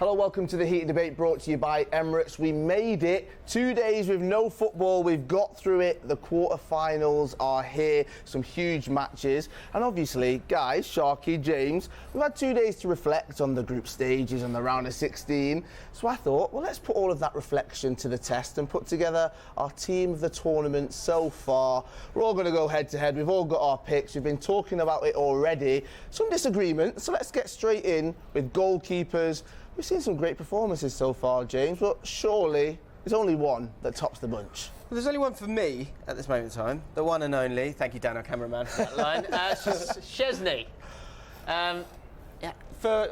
Hello, welcome to the Heated Debate brought to you by Emirates. We made it. 2 days with no football. We've got through it. The quarter-finals are here. Some huge matches. And obviously, guys, Sharky, James, we've had 2 days to reflect on the group stages and the round of 16. So I thought, well, let's put all of that reflection to the test and put together our team of the tournament so far. We're all going to go head-to-head. We've all got our picks. We've been talking about it already. Some disagreement. So let's get straight in with goalkeepers. We've seen some great performances so far, James, but surely there's only one that tops the bunch. Well, there's only one for me at this moment in time, the one and only. Thank you, Dan, our cameraman, for that line. Szczesny.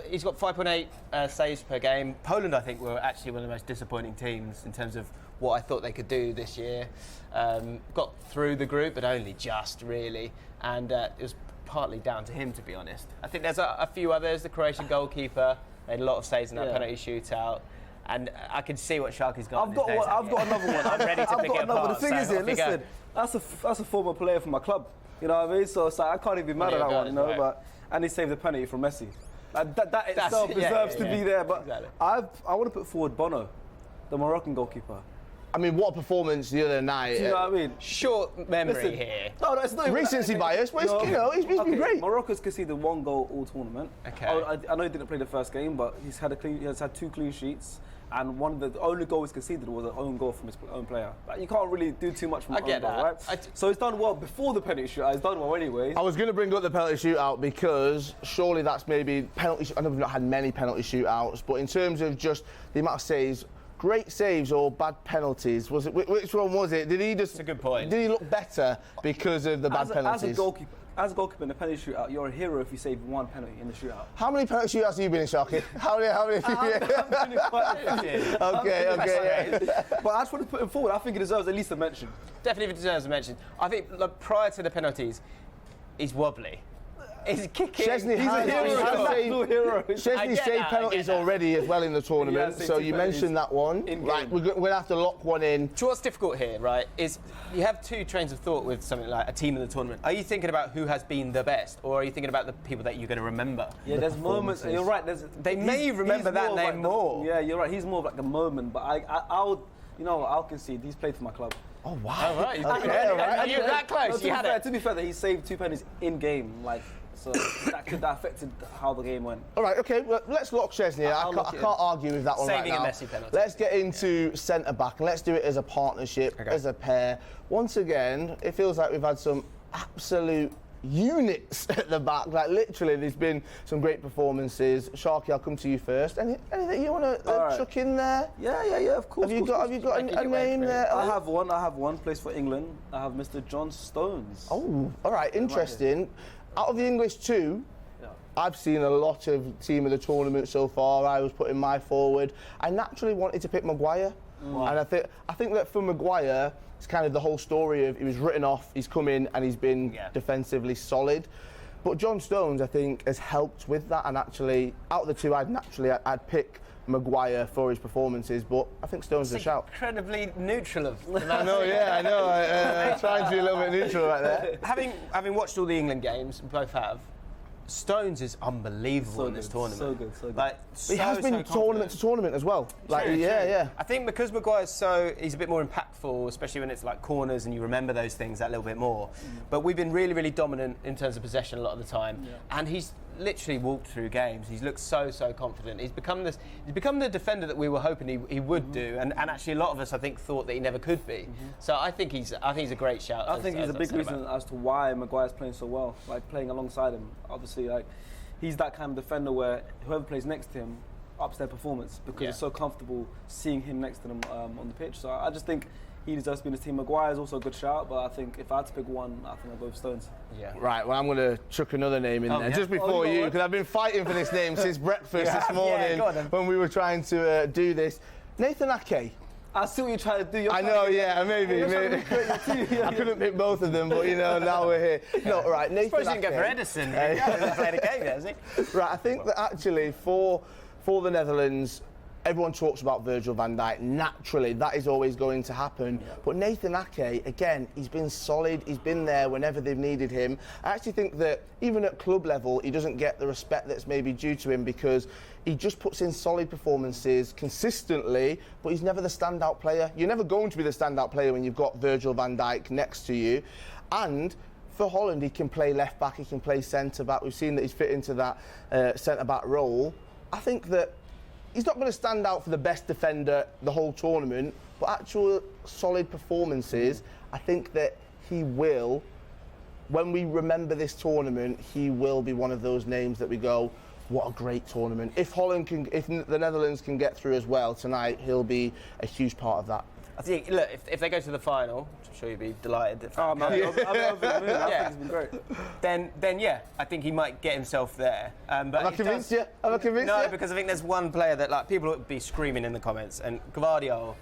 He's got 5.8 saves per game. Poland, I think, were actually one of the most disappointing teams in terms of what I thought they could do this year. Got through the group, but only just, really. And it was partly down to him, to be honest. I think there's a few others. The Croatian goalkeeper made a lot of saves in that penalty shootout. And I can see what Sharky's got. I've got another one. I'm ready to pick it apart. The thing is, listen, that's a former player from my club. You know what I mean? So it's like, I can't even be mad at that one, you know. Right. But and he saved the penalty from Messi. That itself deserves to be there. But exactly. I want to put forward Bono, the Moroccan goalkeeper. I mean, what a performance the other night. Do you know what I mean? Short memory here. No, it's not even recency bias, but he's been great. Morocco's conceded 1 goal all tournament. Okay. I know he didn't play the first game, but he has had 2 clean sheets, and the only goal he's conceded was an own goal from his own player. Like, you can't really do too much from an own goal, right? So he's done well before the penalty shootout. He's done well anyway. I was going to bring up the penalty shootout because surely that's maybe penalty. I know we've not had many penalty shootouts, but in terms of just the amount of saves. Great saves or bad penalties? Was it? Which one was it? Did he just? That's a good point. Did he look better because of the bad penalties? As a goalkeeper in a penalty shootout, you're a hero if you save 1 penalty in the shootout. How many penalty shootouts have you been in, Sharky? How many? I've been in quite a few. Okay. But I just want to put him forward. I think he deserves at least a mention. Definitely deserves a mention. I think prior to the penalties, he's wobbly. He's kicking. Szczesny saved penalties already as well in the tournament, so you mentioned that one. Right, we're going to have to lock one in. So what's difficult here, right, is you have 2 trains of thought with something like a team in the tournament. Are you thinking about who has been the best, or are you thinking about the people that you're going to remember? Yeah, there's moments. You're right. They may remember that name more. Yeah, you're right. He's more of like a moment, but I'll concede. He's played for my club. Oh wow! All right. You're that close. To be fair, he saved 2 penalties in game, like. So that affected how the game went. All right, okay, well, let's lock Szczesny. I can't argue with that one Saving right now. a Messi penalty. Let's get into centre-back, and let's do it as a partnership, as a pair. Once again, it feels like we've had some absolute units at the back. Like, literally, there's been some great performances. Sharky, I'll come to you first. Anything you want to chuck in there? Yeah, of course. Have you got a name there? I have one. Plays for England. I have Mr. John Stones. Oh, all right, interesting. Out of the English 2, I've seen a lot of team of the tournament so far. I was putting my forward. I naturally wanted to pick Maguire. And I think that for Maguire, it's kind of the whole story of he was written off, he's come in and he's been defensively solid. But John Stones, I think, has helped with that. And actually, out of the 2, I'd pick Maguire for his performances, but I think Stones is a shout. Incredibly neutral of. I know. I'm trying to be a little bit neutral right there. Having watched all the England games, we both have. Stones is unbelievable in this tournament. So good. Like, he has been tournament to tournament as well. Like, true. Yeah. I think because Maguire's he's a bit more impactful, especially when it's like corners and you remember those things that little bit more. But we've been really, really dominant in terms of possession a lot of the time, and he's literally walked through games. He's looked so confident. He's become the defender that we were hoping he would do, and actually a lot of us I think thought that he never could be. So I think he's a great shout. I think he's a big reason as to why Maguire's playing so well, like playing alongside him. Obviously, like he's that kind of defender where whoever plays next to him ups their performance because it's so comfortable seeing him next to them on the pitch. So I just think he deserves to be in his team. Maguire is also a good shout, but I think if I had to pick one, I think I'd go with Stones. Yeah. Right, well, I'm going to chuck another name in there just before you, because I've been fighting for this name since breakfast this morning when we were trying to do this. Nathan Ake. I see what you're trying to do. I know, maybe. I couldn't pick both of them, but now we're here. No, right, Nathan Ake. Suppose you can go for Edison. He hasn't played a game yet, has he? Right, I think that actually for the Netherlands, Everyone talks about Virgil van Dijk. Naturally, that is always going to happen. Yeah. But Nathan Ake, again, he's been solid. He's been there whenever they've needed him. I actually think that even at club level, he doesn't get the respect that's maybe due to him because he just puts in solid performances consistently, but he's never the standout player. You're never going to be the standout player when you've got Virgil van Dijk next to you. And for Holland, he can play left back, he can play centre back. We've seen that he's fit into that centre back role. I think that he's not going to stand out for the best defender the whole tournament, but actual solid performances, I think that he will, when we remember this tournament, he will be one of those names that we go, what a great tournament. If the Netherlands can get through as well tonight, he'll be a huge part of that. I think, look, if they go to the final, which I'm sure you'd be delighted. Oh, man, I think it's been great. Then yeah, I think he might get himself there. But Have I convinced you? No, because I think there's one player that people would be screaming in the comments, and Gvardiol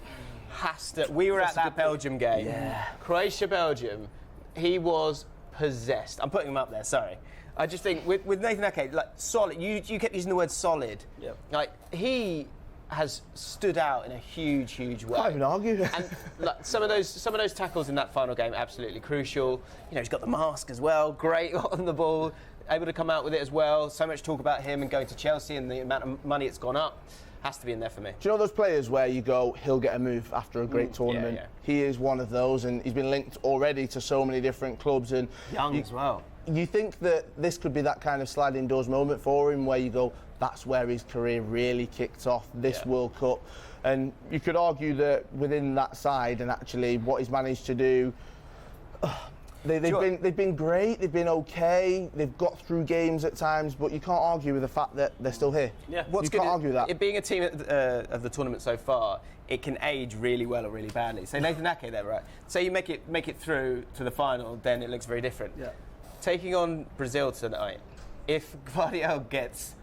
has to. We were at that Belgium game, Croatia-Belgium. He was possessed. I'm putting him up there. Sorry. I just think with Nathan Ake, like solid. You kept using the word solid. Yep. Like he has stood out in a huge way. Can't even argue. And like, some of those tackles in that final game, absolutely crucial. You know, he's got the mask as well, great on the ball, able to come out with it as well. So much talk about him and going to Chelsea and the amount of money it's gone up. Has to be in there for me. Do you know those players where you go, he'll get a move after a great tournament? Yeah. He is one of those, and he's been linked already to so many different clubs. And young as well. You think that this could be that kind of sliding doors moment for him where you go, that's where his career really kicked off, this World Cup. And you could argue that within that side and actually what he's managed to do, they've been great, they've been okay, they've got through games at times, but you can't argue with the fact that they're still here. Yeah. You can't argue that. It being a team of the tournament so far, it can age really well or really badly. So Nathan Ake there, right? Say you make it through to the final, then it looks very different. Yeah. Taking on Brazil tonight, if Gvardiol gets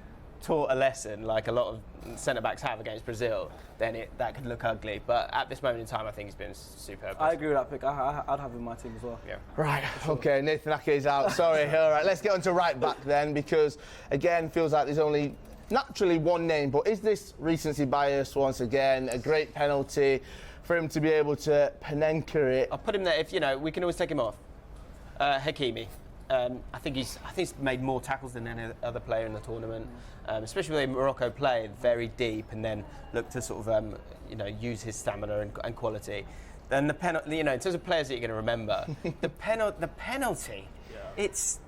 taught a lesson like a lot of centre-backs have against Brazil, then that could look ugly. But at this moment in time, I think he's been superb. I agree with that pick. I'd have him in my team as well. Yeah. Right, okay, Nathan Ake is out. Sorry, all right, let's get on to right back then, because, again, feels like there's only naturally one name, but is this recency bias once again? A great penalty for him to be able to Panenka it. I'll put him there. If we can always take him off. Hakimi. I think he's made more tackles than any other player in the tournament, especially when Morocco played very deep and then looked to sort of use his stamina and quality. Then the penalty, in terms of players that you're going to remember, the penalty, it's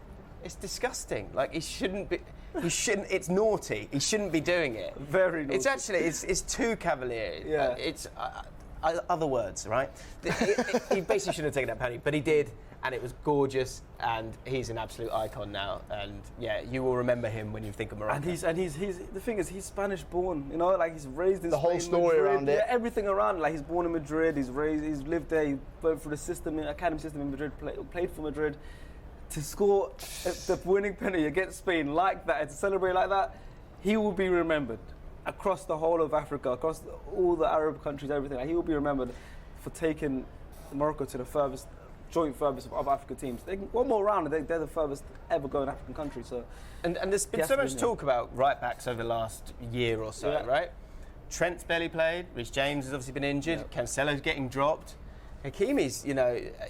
disgusting. Like he shouldn't. It's naughty. He shouldn't be doing it. Very naughty. It's too cavalier. Yeah. It's other words, right? He basically shouldn't have taken that penalty, but he did. And it was gorgeous, and he's an absolute icon now. And yeah, you will remember him when you think of Morocco. And he's the thing is, he's Spanish born. Like he's raised in the Spain, whole story Madrid, around it. Yeah, everything around. Like he's born in Madrid. He's lived there. He went through the academy system in Madrid. Played for Madrid. To score the winning penalty against Spain like that, and to celebrate like that, he will be remembered across the whole of Africa, across all the Arab countries, everything. Like, he will be remembered for taking Morocco to the joint furthest of African teams. One more round, they're the furthest ever going African country. So, and there's been so much talk about right backs over the last year or so, right? Trent's barely played. Rhys James has obviously been injured. Yeah. Cancelo's getting dropped. Hakimi's,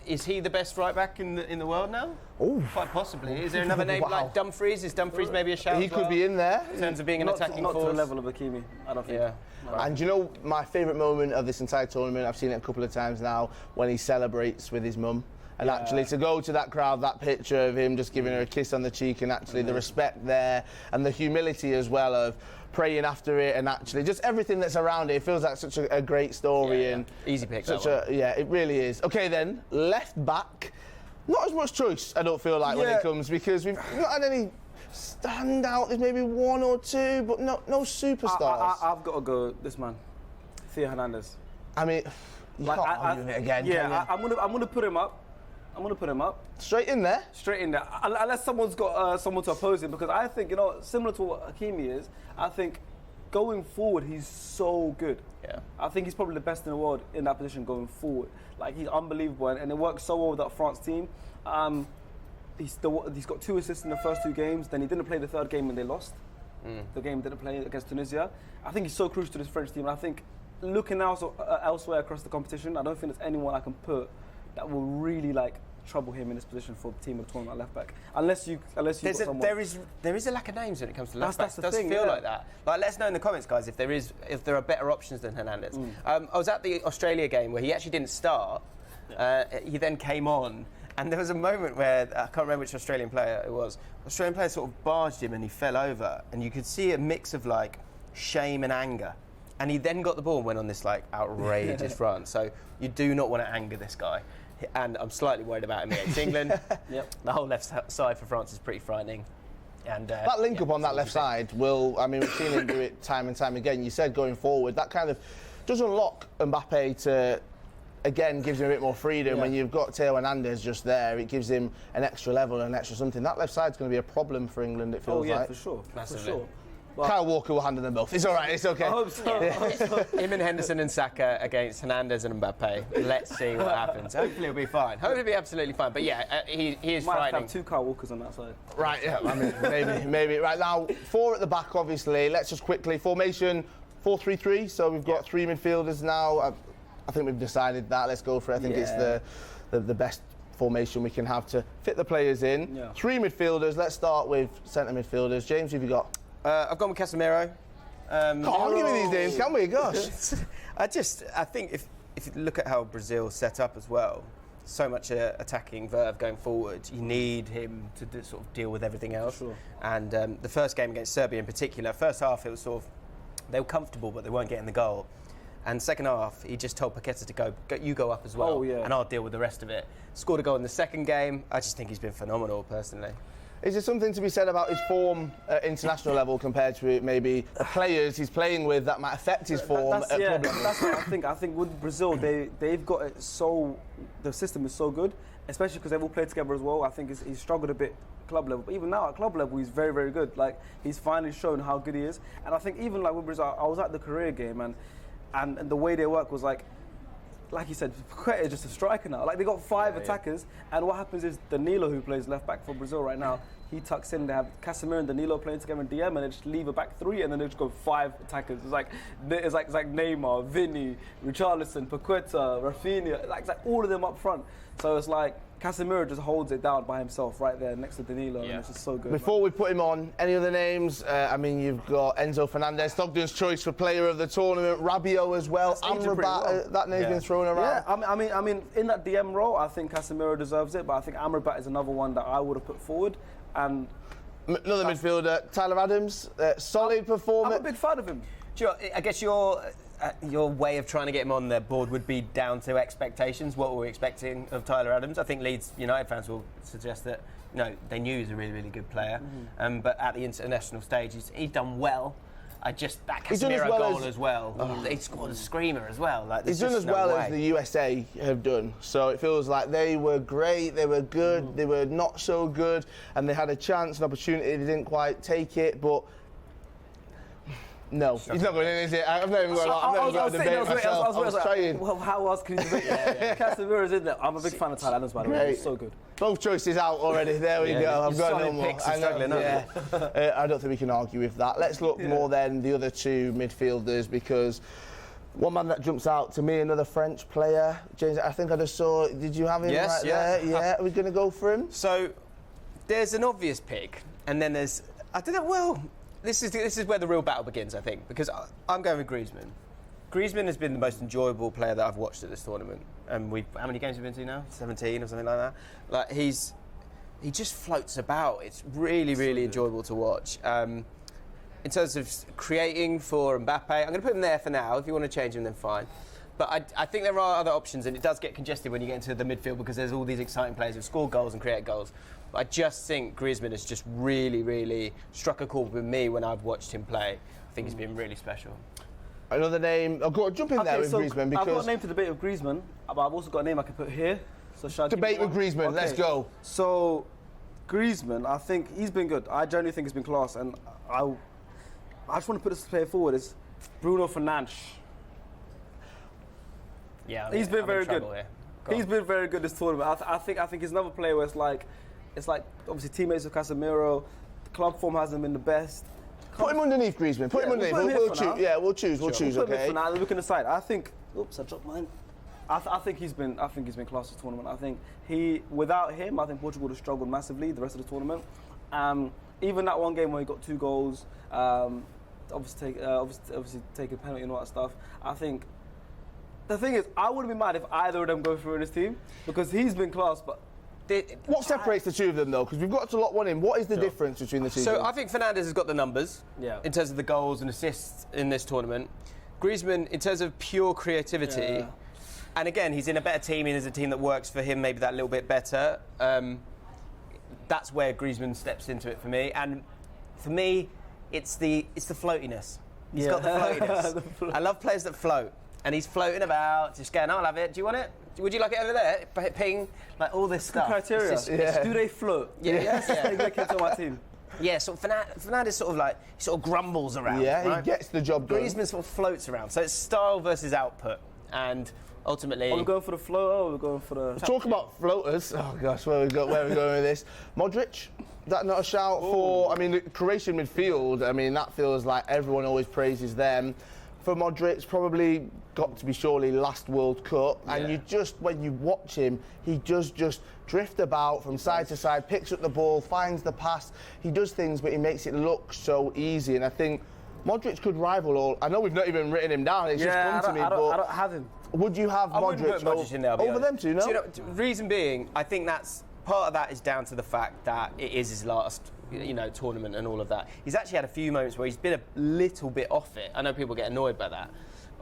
is he the best right back in the world now? Oh, quite possibly. Is there another name like Dumfries? Is Dumfries maybe a shout? He could be in there in terms of being an attacking force. Not to the level of Hakimi, I don't think. Yeah. And my favourite moment of this entire tournament, I've seen it a couple of times now, when he celebrates with his mum. And actually to go to that crowd, that picture of him just giving her a kiss on the cheek, and actually the respect there and the humility as well of praying after it, and actually just everything that's around it. It feels like such a great story. And easy pick. It really is. Okay then, left back. Not as much choice, I don't feel like, when it comes, because we've not had any standout. There's maybe one or two, but no superstars. I've got to go this man, Theo Hernandez. I mean, you can't argue it again. Yeah, I'm gonna put him up. Straight in there? Straight in there. Unless someone's got someone to oppose him, because I think, similar to what Hakimi is, I think going forward, he's so good. Yeah. I think he's probably the best in the world in that position going forward. Like, he's unbelievable, and it works so well with that France team. He's got 2 assists in the first 2 games, then he didn't play the third game when they lost. the game didn't play against Tunisia. I think he's so crucial to this French team. And I think looking elsewhere across the competition, I don't think there's anyone I can put that will really trouble him in this position for a team of tournament left back. Unless you got someone. There is a lack of names when it comes to left backs. It does thing, feel like that. Let us know in the comments, guys, if there are better options than Hernandez. I was at the Australia game where he actually didn't start. He then came on, and there was a moment where I can't remember which Australian player it was. Australian player sort of barged him, and he fell over, and you could see a mix of shame and anger. And he then got the ball and went on this outrageous run. So you do not want to anger this guy. And I'm slightly worried about him against England. Yep. The whole left side for France is pretty frightening. And that link up on that left side we've seen him do it time and time again. You said going forward, that kind of does unlock Mbappe to, again, gives him a bit more freedom. When you've got Theo Hernandez just there, it gives him an extra level, an extra something. That left side's going to be a problem for England, it feels like. For sure. Massively. For sure. Kyle Walker will handle them both. It's all right. It's okay. I hope so. Him and Henderson and Saka against Hernandez and Mbappe. Let's see what happens. Hopefully it'll be fine. Hopefully it'll be absolutely fine. But yeah, he is Might frightening. have 2 Kyle Walkers on that side. Right, yeah, I mean, maybe. Right, now, 4 at the back, obviously. Let's just quickly, formation 4-3-3. So we've got 3 midfielders now. I think we've decided that. Let's go for it. I think it's the best formation we can have to fit the players in. Yeah. 3 midfielders. Let's start with centre midfielders. James, who have you got? I've gone with Casemiro. Can't give me these names, can we? Gosh. I think if you look at how Brazil set up as well, so much attacking verve going forward, you need him to sort of deal with everything else. Sure. And the first game against Serbia in particular, first half it was sort of, they were comfortable but they weren't getting the goal. And second half, he just told Paqueta to you go up as well, and I'll deal with the rest of it. Scored a goal in the second game. I just think he's been phenomenal, personally. Is there something to be said about his form at international level compared to maybe the players he's playing with that might affect his form? That's what I think. I think with Brazil, they've got it so, the system is so good, especially because they've all played together as well. I think he's struggled a bit at club level, but even now at club level, he's very, very good. He's finally shown how good he is. And I think even with Brazil, I was at the Korea game, and the way they work was like you said, Paqueta is just a striker now. They got 5 attackers, and what happens is Danilo, who plays left back for Brazil right now, he tucks in. They have Casemiro and Danilo playing together in DM, and they just leave a back 3, and then they just go 5 attackers. It's like Neymar, Vini, Richarlison, Paqueta, Rafinha, it's all of them up front. So it's like Casemiro just holds it down by himself right there next to Danilo, and it's just so good. Before we put him on, any other names? You've got Enzo Fernandez, Stockton's choice for player of the tournament, Rabiot as well, Amrabat, that name's been thrown around. Yeah, I mean, in that DM role, I think Casemiro deserves it, but I think Amrabat is another one that I would have put forward. And another midfielder, Tyler Adams, solid performance. I'm a big fan of him. I guess your way of trying to get him on the board would be down to expectations. What were we expecting of Tyler Adams? I think Leeds United fans will suggest that they knew he was a really, really good player. But at the international stage, he's done well. That Casemiro goal as well. He scored a screamer as well. He's done as well as the USA have done. So it feels like they were great, they were good, they were not so good, and they had a chance, an opportunity, they didn't quite take it, but no, he's not going in, is it? I've not even got a debate myself. I was trying. Well, how else can you debate that? Casemiro's in there. I'm a big fan of Tyler Adams, by the way. He's so good. Both choices out already. There we go. I've got no more. I don't think we can argue with that. Let's look more then the other 2 midfielders, because one man that jumps out to me, another French player, James. I think I just saw. Did you have him right there? Yeah. Are we going to go for him? So there's an obvious pick, and then there's This is where the real battle begins, I think, because I'm going with Griezmann. Griezmann has been the most enjoyable player that I've watched at this tournament. And how many games have we been to now? 17 or something like that. He just floats about. It's really, really enjoyable to watch. In terms of creating for Mbappe, I'm going to put him there for now. If you want to change him, then fine. But I think there are other options, and it does get congested when you get into the midfield because there's all these exciting players who score goals and create goals. But I just think Griezmann has just really, really struck a chord with me when I've watched him play. I think he's been really special. Another name. I'll go jump in there with Griezmann because I've got a name to debate with Griezmann, but I've also got a name I can put here. So shall I debate with Griezmann. Okay. Let's go. So Griezmann, I think he's been good. I genuinely think he's been class, and I just want to put this player forward is Bruno Fernandes. Yeah, he's been very good. He's been very good this tournament. I think he's another player where it's like obviously teammates with Casemiro. The club form hasn't been the best. Put him underneath Griezmann. Put him underneath. We'll choose. Yeah, we'll choose. We'll choose. Put him Okay. for now. Looking aside, I think. Oops, I dropped mine. I think he's been class this tournament. I think without him, I think Portugal would have struggled massively the rest of the tournament. Even that one game where he got 2 goals, obviously take a penalty and all that stuff. I think the thing is, I wouldn't be mad if either of them go through in his team because he's been class, but. What separates the two of them, though? Because we've got to lock one in. What is the difference between the two? So I think Fernandes has got the numbers in terms of the goals and assists in this tournament. Griezmann, in terms of pure creativity, and again, he's in a better team. He's a team that works for him maybe that little bit better. That's where Griezmann steps into it for me. And for me, it's the floatiness. He's got the floatiness. I love players that float. And he's floating about, just going, I'll have it. Do you want it? Would you like it over there? Ping, like all this stuff. Criteria. Do they float? Yes. They came to my team. Yeah, so Fernandes sort of grumbles around. Yeah, right? he gets the job done. Griezmann sort of floats around. So it's style versus output. And ultimately... Are we going for the float or are we going for the... Talk about floaters. Oh, gosh, where are we going with this? Modric? Is that not a shout for... I mean, the Croatian midfield, I mean, that feels like everyone always praises them. For Modric, probably got to be surely last World Cup, and you just, when you watch him, he does just drift about from side to side, picks up the ball, finds the pass. He does things, but he makes it look so easy, and I think Modric could rival all. I know we've not even written him down, it's just come to me, but I don't have him. Would you have Modric in there, over them two, no? Do you know, reason being, I think that's part of that is down to the fact that it is his last tournament and all of that. He's actually had a few moments where he's been a little bit off it. I know people get annoyed by that.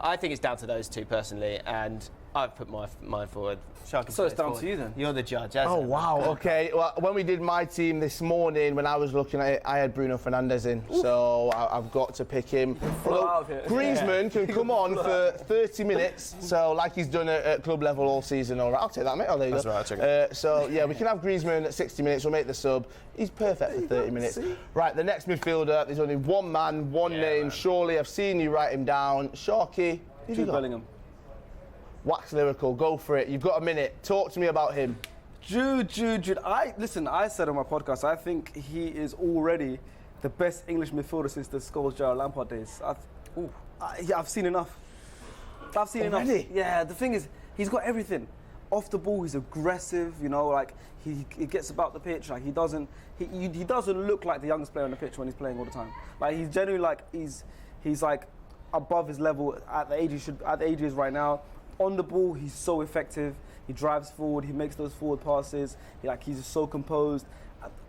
I think it's down to those two personally, and I've put mine forward. Sharky, so it's down to you then. You're the judge. Oh wow. Okay. Well, when we did my team this morning, when I was looking at it, I had Bruno Fernandes in, so I've got to pick him. Griezmann can come on for 30 minutes, so like he's done at club level all season. All right, I'll take that, mate. Oh, there you go. Right, I'll check it. So yeah, we can have Griezmann at 60 minutes. We'll make the sub. He's perfect for 30 minutes. Right, the next midfielder. There's only one man, one name. Man. Surely I've seen you write him down. Sharky. Jude Bellingham. Wax lyrical, go for it. You've got a minute. Talk to me about him. Jude. I said on my podcast, I think he is already the best English midfielder since the Scholes, Lampard days. I've seen enough. Already? Yeah, the thing is, he's got everything. Off the ball, he's aggressive. Like he gets about the pitch. Like he doesn't look like the youngest player on the pitch when he's playing all the time. Like he's genuinely like he's like above his level at the age he is right now. On the ball, he's so effective. He drives forward. He makes those forward passes. He's just so composed.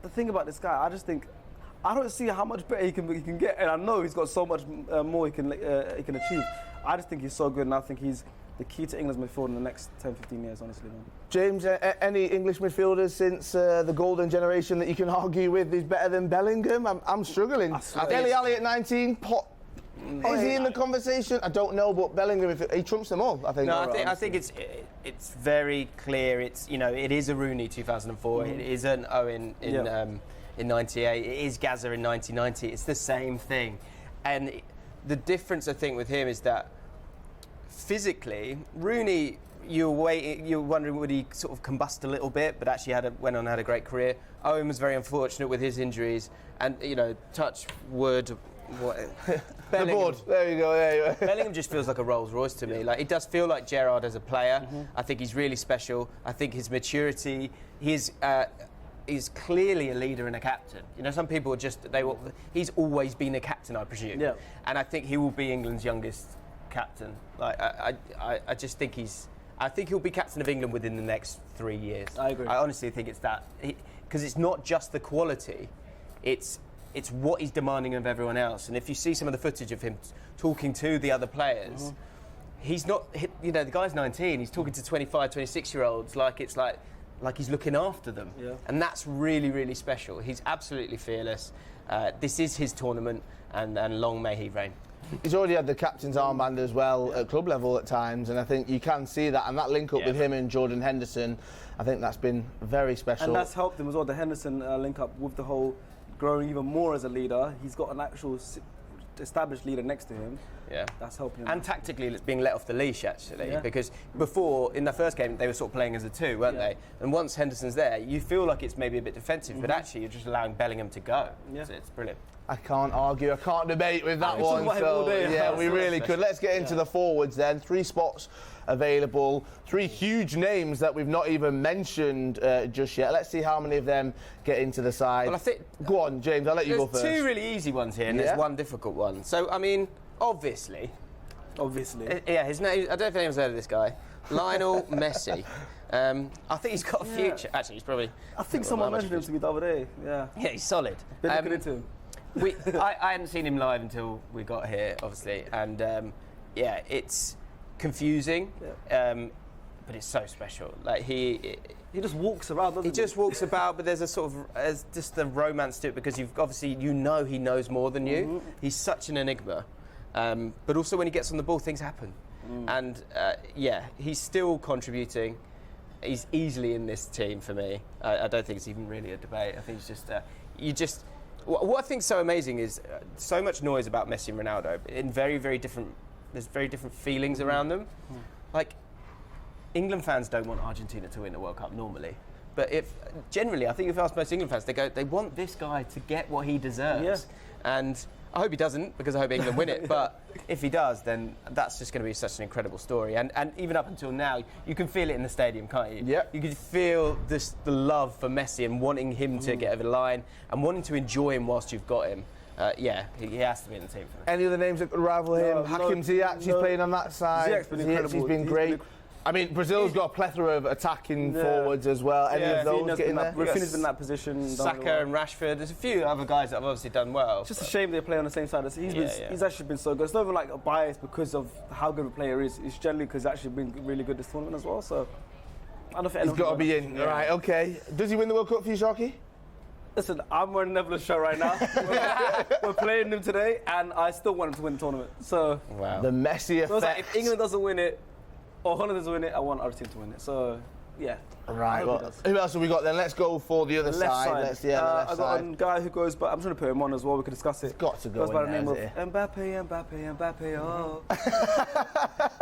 The thing about this guy, I just think I don't see how much better he can get, and I know he's got so much more he can achieve. I just think he's so good, and I think he's the key to England's midfield in the next 10, 15 years, honestly. Man. James, any English midfielders since the golden generation that you can argue with is better than Bellingham? I'm struggling. Dele Alli at 19, is he in the conversation? I don't know, but Bellingham, he trumps them all, I think. No, I think it's very clear. It is a Rooney 2004. It is an Owen in 98. It is Gazza in 1990. It's the same thing. And the difference, I think, with him is that physically, Rooney, you're wondering would he sort of combust a little bit, but actually went on and had a great career. Owen was very unfortunate with his injuries, and touch wood. The board. There you go. Bellingham just feels like a Rolls Royce to me. Like it does feel like Gerrard as a player. I think he's really special. I think his maturity. He's clearly a leader and a captain. Some people are he's always been a captain, I presume. Yeah. And I think he will be England's youngest captain. Like I just think I think he'll be captain of England within the next 3 years. I agree. I honestly think it's that, because it's not just the quality. It's what he's demanding of everyone else. And if you see some of the footage of him talking to the other players, he's not, the guy's 19, he's talking to 25, 26-year-olds like he's looking after them. Yeah. And that's really, really special. He's absolutely fearless. This is his tournament, and long may he reign. He's already had the captain's armband as well at club level at times, and I think you can see that, and that link up with him and Jordan Henderson, I think that's been very special. And that's helped him as well, the Henderson link up with the whole growing even more as a leader. He's got an actual established leader next to him. Yeah, that's helping him. And tactically, it's being let off the leash actually, because before in the first game they were sort of playing as a two, weren't they? And once Henderson's there, you feel like it's maybe a bit defensive, but actually you're just allowing Bellingham to go. Yeah, so it's brilliant. I can't argue, I can't debate with that We one. talk about him all day. Yeah, we really could. Let's get into the forwards then. 3 spots available, 3 huge names that we've not even mentioned just yet. Let's see how many of them get into the side. Well, I think. Go on, James, I'll let you go There's first. 2 really easy ones here, and Yeah. there's 1 difficult one. So, I mean, obviously. Yeah, his name, I don't know if anyone's heard of this guy. Lionel Messi. I think he's got a future. Actually, he's probably. I think someone mentioned him to me the other day. Yeah. Yeah, he's solid. Been looking into him. I hadn't seen him live until we got here, obviously, and yeah, it's confusing, but it's so special. Like he just walks around, doesn't he? He just walks about, but there's a sort of just the romance to it because you've obviously he knows more than you. Mm-hmm. He's such an enigma, but also when he gets on the ball, things happen, and yeah, he's still contributing. He's easily in this team for me. I don't think it's even really a debate. I think it's just What I think is so amazing is so much noise about Messi and Ronaldo in very, very different. There's very different feelings around them. Like England fans don't want Argentina to win the World Cup normally, but if generally, I think if you ask most England fans, they want this guy to get what he deserves, and I hope he doesn't because I hope England win it. But if he does, then that's just going to be such an incredible story. And even up until now, you can feel it in the stadium, can't you? Yeah. You can feel the love for Messi and wanting him to get over the line and wanting to enjoy him whilst you've got him. Yeah, he has to be in the team for me. Any other names that could rival him? Hakim Ziyech, he's playing on that side. Ziyech's been incredible. He's been great. I mean, Brazil's got a plethora of attacking forwards as well. Any of those get in there? Rafinha's been in that position. Saka and Rashford. There's a few other guys that have obviously done well. It's just a shame they play on the same side. He's actually been so good. It's not even like a bias because of how good a player is. It's generally because he's actually been really good this tournament as well. So I don't think he's got to be in. Right, okay. Does he win the World Cup for you, Sharky? Listen, I'm wearing Netherlands shirt right now. We're playing them today, and I still want him to win the tournament. So wow. The Messi effect. So like, if England doesn't win it, or Holland doesn't win it, I want our team to win it. So yeah. Right. Well, who else have we got then? Let's go for the other side. Left side. I got a guy who goes, but I'm trying to put him on as well. We can discuss it. It's got to go. Goes by the name of Mbappe. Oh.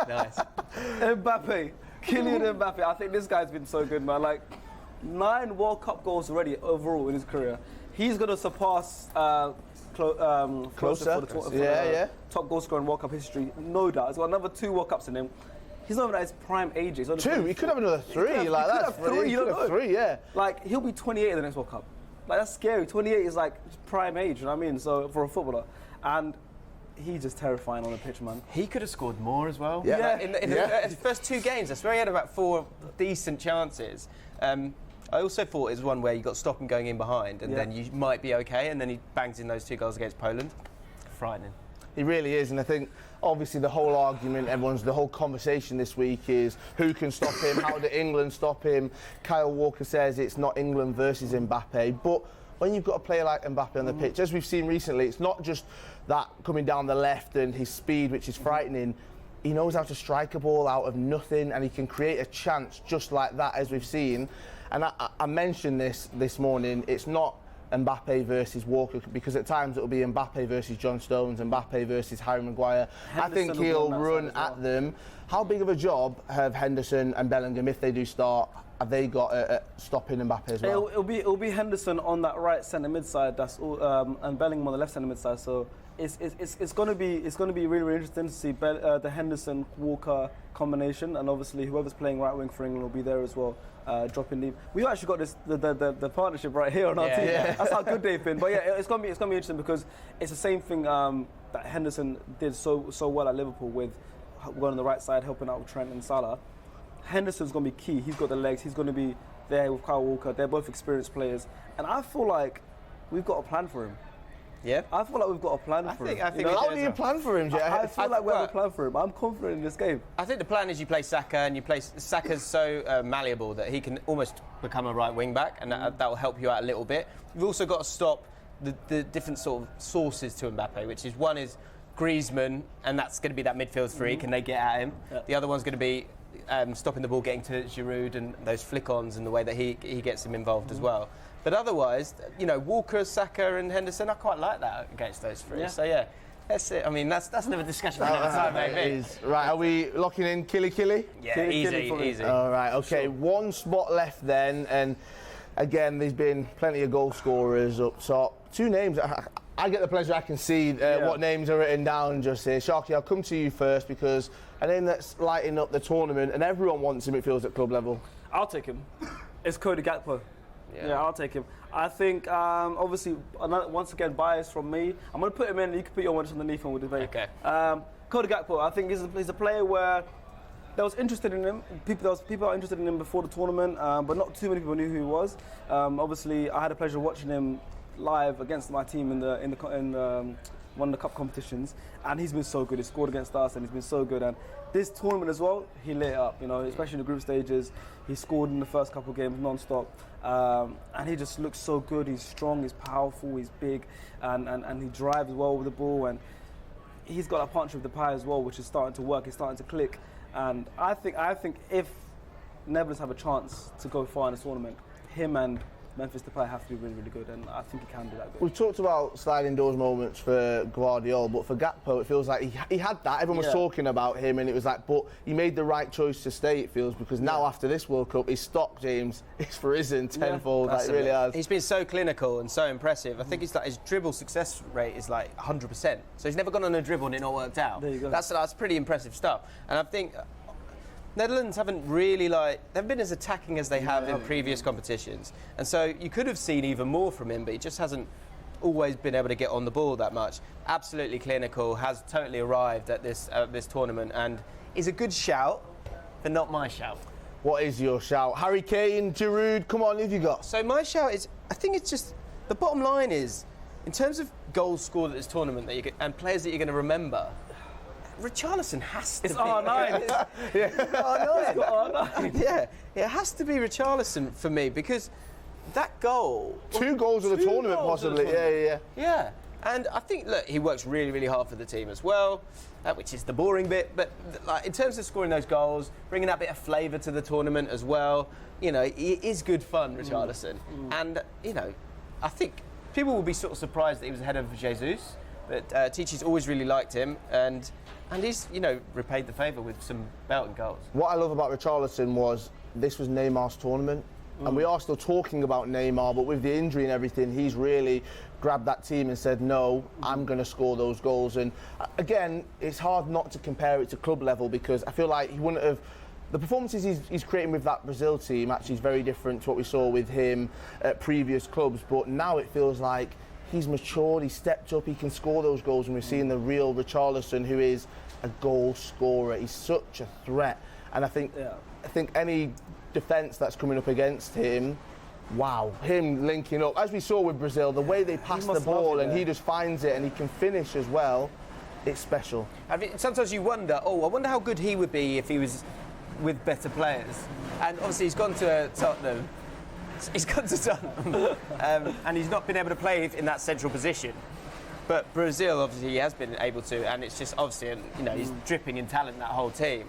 Nice. Mbappe. Kylian Mbappe. I think this guy's been so good, man. Like 9 World Cup goals already overall in his career. He's going to surpass closer for the top goal scorer in World Cup history, no doubt. He's got another 2 World Cups in him. He's not even at his prime age. He's 2? He could have another 3. He could have 3. You don't know. 3, yeah. Like he'll be 28 in the next World Cup. Like that's scary. 28 is like prime age. You know what I mean? So for a footballer, and he's just terrifying on the pitch, man. He could have scored more as well. Yeah. Like in the first 2 games, I swear he had about 4 decent chances. I also thought it was one where you got to stop him going in behind, and then you might be okay, and then he bangs in those 2 goals against Poland. Frightening. He really is, and I think obviously the whole argument, the whole conversation this week is who can stop him, how do England stop him? Kyle Walker says it's not England versus Mbappe, but when you've got a player like Mbappe on the pitch, as we've seen recently, it's not just that coming down the left and his speed, which is frightening. He knows how to strike a ball out of nothing, and he can create a chance just like that, as we've seen. And I mentioned this morning, it's not Mbappe versus Walker, because at times it'll be Mbappe versus John Stones, Mbappe versus Harry Maguire. I think he'll run at them. How big of a job have Henderson and Bellingham, if they do start, have they got at stopping Mbappe as well? It'll be Henderson on that right centre mid side, that's all, and Bellingham on the left centre mid side. So it's going to be really, really interesting to see the Henderson Walker combination, and obviously whoever's playing right wing for England will be there as well. Dropping deep. We've actually got the partnership right here on our team. Yeah. That's how good they've been. But yeah, it's gonna be interesting because it's the same thing that Henderson did so well at Liverpool with going on the right side, helping out with Trent and Salah. Henderson's gonna be key. He's got the legs. He's gonna be there with Kyle Walker. They're both experienced players, and I feel like we've got a plan for him. Yeah, I feel like we've got a plan for him. How do you plan for him, Jay? I feel like we have a plan for him. I'm confident in this game. I think the plan is you play Saka, and Saka's so malleable that he can almost become a right wing back, and that will help you out a little bit. You've also got to stop the different sort of sources to Mbappe, which is one is Griezmann, and that's going to be that midfield three. Can they get at him? Yeah. The other one's going to be stopping the ball, getting to Giroud, and those flick-ons, and the way that he gets him involved as well. But otherwise, Walker, Saka and Henderson, I quite like that against those 3. Yeah. So yeah, that's it. I mean, that's another discussion for another time, maybe. Right, are we locking in Killy? Yeah, easy. All right, okay, sure. 1 spot left then, and again, there's been plenty of goal scorers up top. 2 names, I get the pleasure. I can see what names are written down just here. Sharky, I'll come to you first because a name that's lighting up the tournament and everyone wants him, it feels, at club level. I'll take him. It's Cody Gakpo. Yeah, I'll take him. I think, obviously, once again, bias from me. I'm going to put him in, and you can put your one just underneath and we'll debate. Okay. Cody Gakpo, I think he's a player where there was interested in him. There was people interested in him before the tournament, but not too many people knew who he was. Obviously, I had the pleasure of watching him live against my team in one of the cup competitions, and he's been so good. He scored against us, and he's been so good. And this tournament as well, he lit it up. Especially in the group stages, he scored in the first couple of games non-stop, and he just looks so good. He's strong, he's powerful, he's big, and he drives well with the ball, and he's got a punch with the pie as well, which is starting to work. It's starting to click, and I think if Netherlands have a chance to go far in this tournament, him and Memphis Depay have to be really, really good, and I think he can do that good. We've talked about sliding doors moments for Guardiola, but for Gakpo, it feels like he had that. Everyone was talking about him, and it was like, but he made the right choice to stay, it feels, because now after this World Cup, his stock, James, is risen tenfold. Like, it really has. He's been so clinical and so impressive. I think his dribble success rate is like 100%. So he's never gone on a dribble and it not worked out. There you go. That's pretty impressive stuff. And I think Netherlands haven't really they've been as attacking as they have in previous competitions, and so you could have seen even more from him, but he just hasn't always been able to get on the ball that much. Absolutely clinical, has totally arrived at this tournament, and is a good shout, but not my shout. What is your shout? Harry Kane, Giroud, come on, who have you got? So my shout is, I think it's just, the bottom line is, in terms of goals scored at this tournament and players that you're going to remember, Richarlison has to be. R9. R9. Yeah, it has to be Richarlison for me, because that goal. 2 goals of the tournament, possibly. Yeah. And I think, look, he works really, really hard for the team as well, which is the boring bit. But in terms of scoring those goals, bringing that bit of flavour to the tournament as well, it is good fun, Richarlison. And, I think people will be sort of surprised that he was ahead of Jesus. But Tichy's always really liked him, and he's, repaid the favour with some belting goals. What I love about Richarlison was this was Neymar's tournament, and we are still talking about Neymar, but with the injury and everything, he's really grabbed that team and said, no, I'm going to score those goals. And again, it's hard not to compare it to club level, because I feel like he wouldn't have. The performances he's creating with that Brazil team actually is very different to what we saw with him at previous clubs, but now it feels like he's matured, he's stepped up, he can score those goals, and we're seeing the real Richarlison, who is a goal scorer. He's such a threat, and I think any defence that's coming up against him, wow, him linking up, as we saw with Brazil, the way they pass the ball and he just finds it and he can finish as well, it's special. Sometimes you wonder, I wonder how good he would be if he was with better players. And obviously he's gone to Tottenham. He's gone to Tottenham, and he's not been able to play in that central position. But Brazil, obviously, he has been able to, and it's just obviously, he's dripping in talent, that whole team.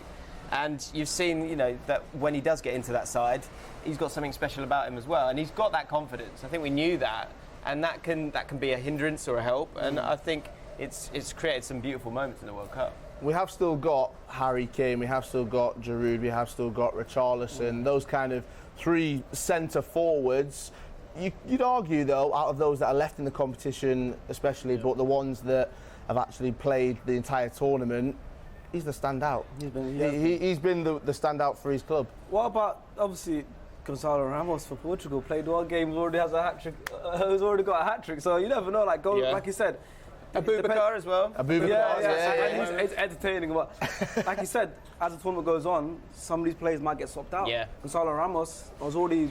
And you've seen, that when he does get into that side, he's got something special about him as well, and he's got that confidence. I think we knew that, and that can be a hindrance or a help. And I think it's created some beautiful moments in the World Cup. We have still got Harry Kane, we have still got Giroud, we have still got Richarlison, those kind of 3 centre forwards. You'd argue, though, out of those that are left in the competition, especially, but the ones that have actually played the entire tournament, he's the standout. He's been the standout for his club. What about, obviously, Gonçalo Ramos for Portugal? Played 1 game, already has a hat-trick, who's already got a hat-trick, so you never know, like you said. Abubakar as well. And it's entertaining. But like you said, as the tournament goes on, some of these players might get swapped out. Gonçalo Ramos has already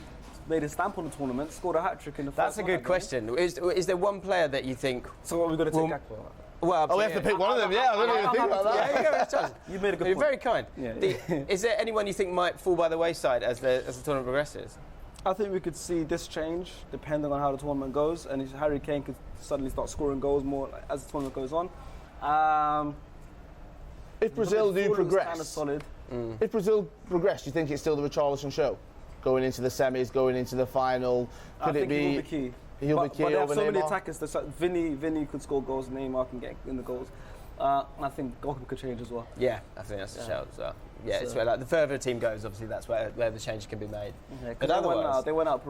made a stamp on the tournament, scored a hat-trick in the first. That's a good question. Is there one player that you think? So what are we going to take Gakpo? Well, we have to pick one of them. I don't even think about that. You made a good You're point. very kind. Is there anyone you think might fall by the wayside as the tournament progresses? I think we could see this change depending on how the tournament goes, and Harry Kane could suddenly start scoring goals more as the tournament goes on. If Brazil do progress, kind of solid. If Brazil progress, do you think it's still the Richarlison show? Going into the semis, going into the final, He'll be key. He'll be key but they have over so many Neymar? attackers. Vinny could score goals, Neymar can get in the goals. And I think goalkeeper could change as well. Yeah, I think that's a shout as well. Yeah, it's where the further a team goes, obviously that's where the change can be made. But they went out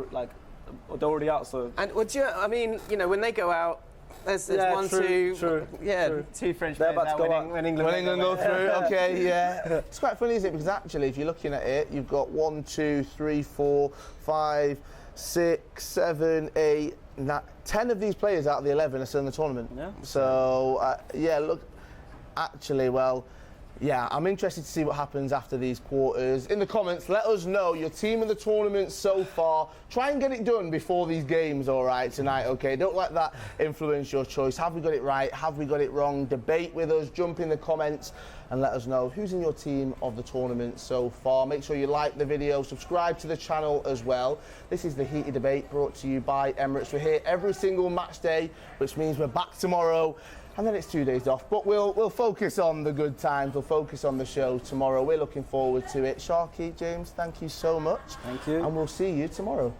they're already out. So and when they go out, There's Yeah, one, true, two, true, yeah, true. two French They're players about to now go winning out. when England, When England go through, okay, yeah. It's quite funny, isn't it? Because actually, if you're looking at it, you've got 1, 2, 3, 4, 5, 6, 7, 8, 9, 10 of these players out of the 11 are still in the tournament. Yeah. So, yeah, look, actually, well, yeah, I'm interested to see what happens after these quarters. In the comments, let us know your team of the tournament so far. Try and get it done before these games, all right, tonight, okay? Don't let that influence your choice. Have we got it right? Have we got it wrong? Debate with us, jump in the comments and let us know who's in your team of the tournament so far. Make sure you like the video, subscribe to the channel as well. This is the Heated Debate brought to you by Emirates. We're here every single match day, which means we're back tomorrow. And then it's 2 days off, but we'll focus on the good times. We'll focus on the show tomorrow. We're looking forward to it. Sharky, James, thank you so much. Thank you. And we'll see you tomorrow.